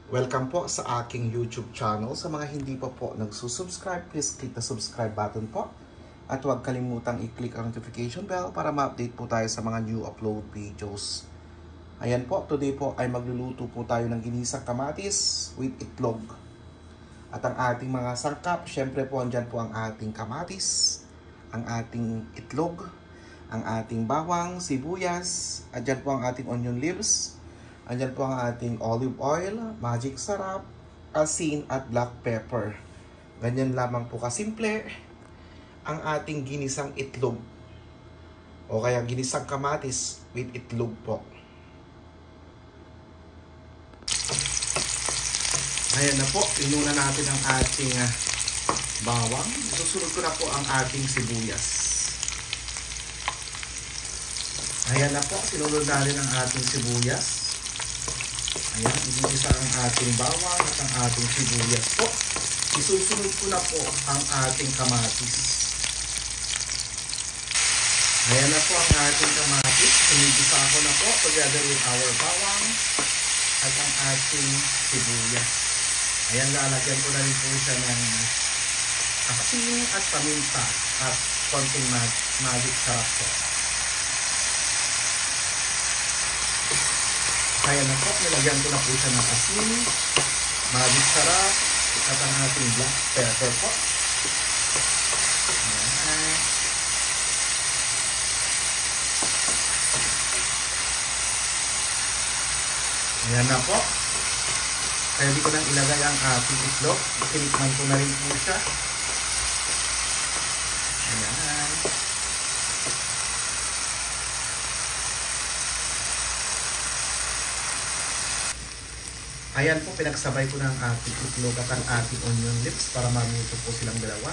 Welcome po sa aking YouTube channel. Sa mga hindi pa po nagsusubscribe, please click the subscribe button po. At huwag kalimutang i-click ang notification bell para ma-update po tayo sa mga new upload videos. Ayan po, today po ay magluluto po tayo ng ginisang kamatis with itlog. At ang ating mga sangkap, syempre po andyan po ang ating kamatis, ang ating itlog, ang ating bawang, sibuyas, andyan po ang ating onion leaves, andyan po ang ating olive oil, magic sarap, asin at black pepper. Ganyan lamang po kasimple ang ating ginisang itlog o kaya ginisang kamatis with itlog po. Ayan na po, inuna natin ang ating bawang. Susunod ko na po ang ating sibuyas. Ayan na po, sinunod natin ang ating sibuyas. Ayan, igigisa ang ating bawang at ang ating sibuyas po. Isusunod ko na po ang ating kamatis. Ayan na po ang ating kamatis. Igigisa ko na po together with our bawang at ang ating sibuyas. Ayan, lalagyan ko na rin po siya ng asin at paminta at konting magic sarap po. Kaya na po, nilagyan ko na po siya ng asin, magic sarap, at ang ating black pepper po. Ayan. Ayan na po. Pwede ko nang ilagay ang ating itlog. Tinikman ko na rin po siya. Ayan. Ayan po, pinagsabay ko na ang ating itlog at ang ating onion leaves para maluto po silang dalawa.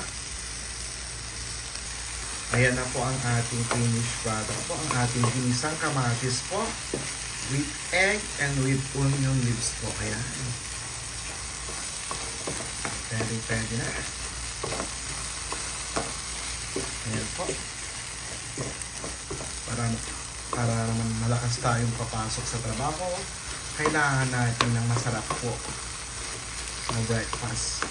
Ayan na po ang ating finished product po, ang ating ginisang kamatis po with egg and with onion leaves po. Ayan. Pwede na. Ayan po. Para naman malakas tayong papasok sa trabaho, kailangan natin ng masarap po na breakfast.